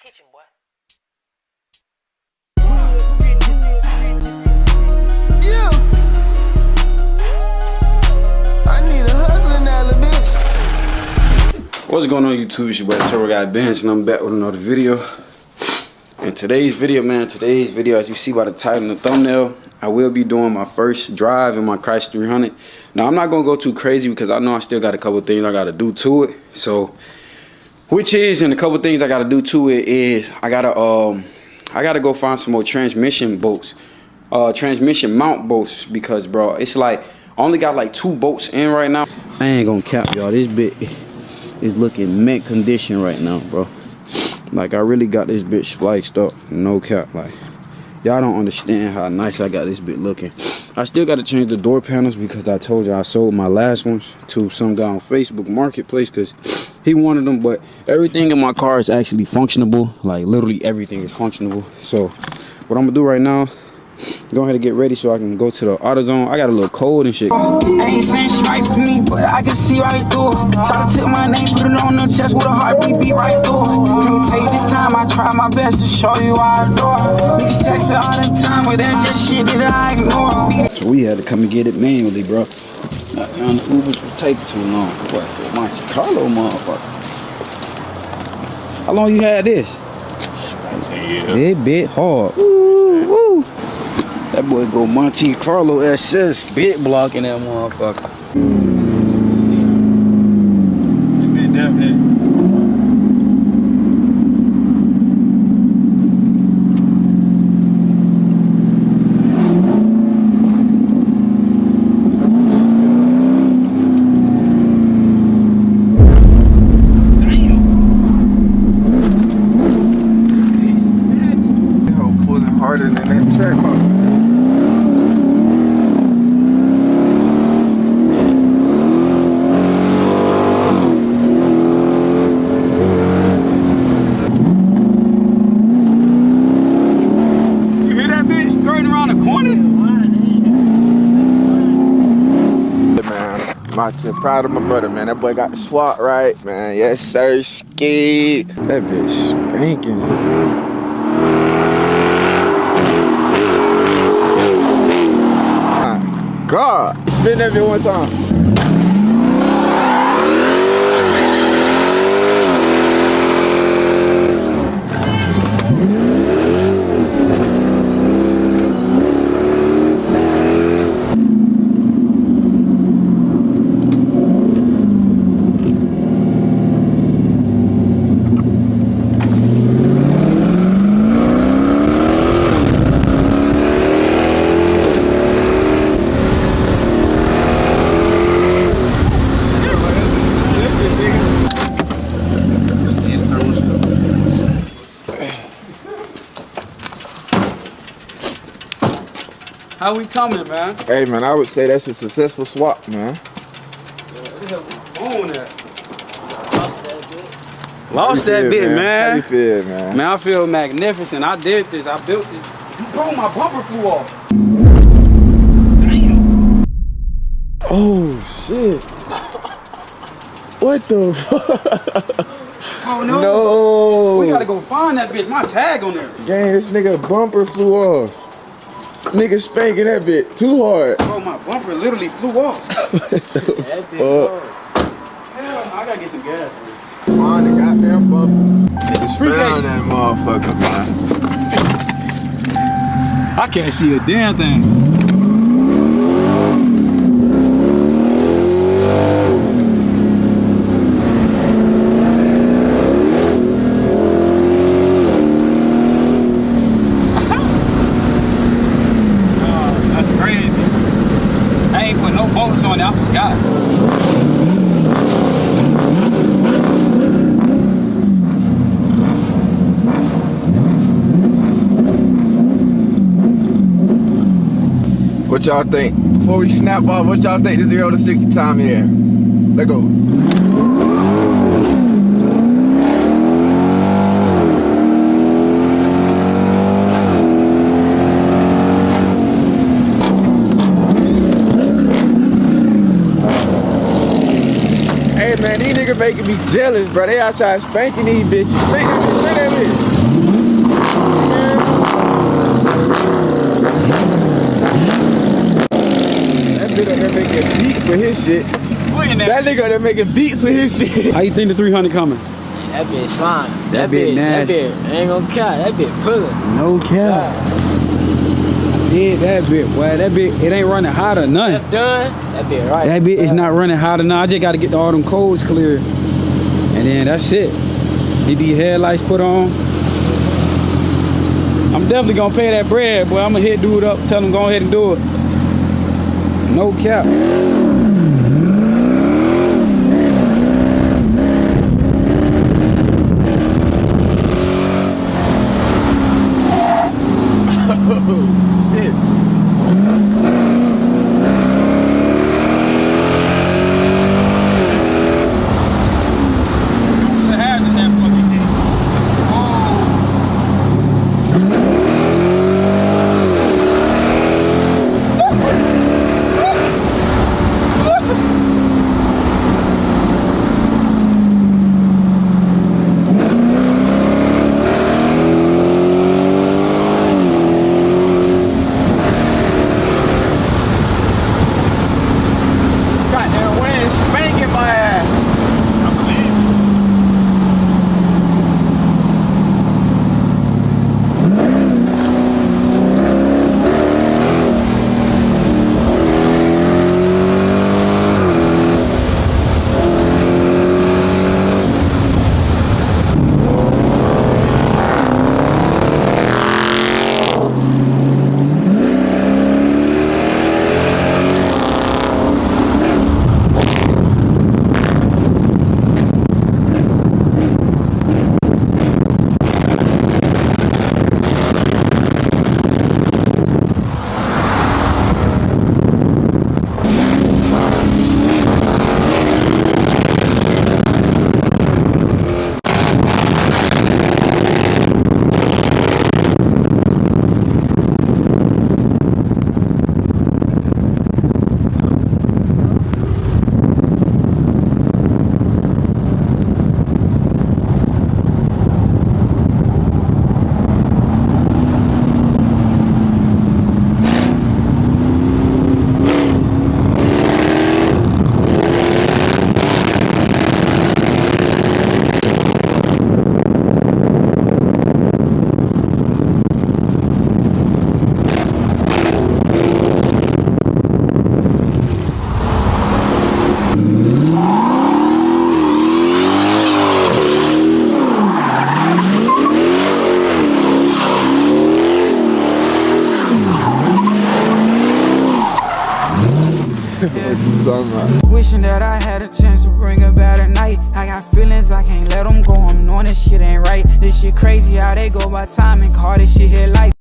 kitchen, boy. Yeah. I need a hustling now, little bitch. What's going on YouTube? It's your boy HavenBandz and I'm back with another video. In today's video, as you see by the title and the thumbnail, I will be doing my first drive in my Chrysler 300. Now I'm not gonna go too crazy because I know I still got a couple things I gotta do to it. So, and a couple things I gotta do to it is I gotta go find some more transmission bolts, transmission mount bolts, because bro, it's like I only got like 2 bolts in right now. I ain't gonna cap y'all, this bit is looking mint condition right now, bro. Like I really got this bitch spliced up, no cap. Like y'all don't understand how nice I got this bit looking. I still got to change the door panels because I told you I sold my last ones to some guy on Facebook Marketplace because he wanted them. But everything in my car is actually functionable. Like literally everything is functionable. So what I'm gonna do right now, go ahead and get ready so I can go to the AutoZone. I got a little cold and shit. I ain't saying she right for me, but I can see right through it. Try to tip my name, put it on the chest with a heartbeat, beat right through it. Can't tell you this time, I try my best to show you I adore. Niggas text it all the time, but that's just shit that I ignore. So we had to come and get it manually, bro. The Ubers would take too long. What? Monte Carlo, motherfucker. How long you had this? 10 years. It bit hard. Woo, woo. That boy go Monte Carlo SS, bit blocking that motherfucker. Harder than that track car. You hear that bitch skirting around the corner? Man, I'm proud of my brother, man. That boy got the SWAT right, man. Yes, sir, ski. That bitch spanking. God, spin that bit one time. How we coming, man? Hey, man, I would say that's a successful swap, man. Lost that bit, man. How you feel, man? Man, I feel magnificent. I did this. I built this. Bro, my bumper flew off. Damn. Oh, shit. What the fuck? Oh, no. No. We gotta go find that bitch. My tag on there. Gang, this nigga bumper flew off. Nigga spanking that bit too hard. Bro, my bumper literally flew off. What the fuck? Hell, I gotta get some gas. Find the goddamn bumper. Niggas found that motherfucker, man. I can't see a damn thing. I forgot. What y'all think? Before we snap off, what y'all think the 0 to 60 time here? Let's go. Man, these niggas nigga making me jealous, bro. They outside spanking these bitches. Spank that bitch. That bitch up there making beats for his shit. That nigga up there making beats for his shit. How you think the 300 coming? That bitch slime. That bitch nasty. That bitch, I ain't gonna cap. That bitch pulling. No cap. Yeah, that bitch, boy. That bitch, it ain't running hot or nothing. That's done. That bitch right. That bitch is not running hot or nothing. I just gotta get all them codes clear. And then that's it. Get these headlights put on. I'm definitely gonna pay that bread, boy. I'm gonna hit dude up, tell him go ahead and do it. No cap. Wishing that I had a chance to bring her back tonight. I got feelings, I can't let them go. I'm knowing this shit ain't right. This shit crazy how they go by time and call this shit here life.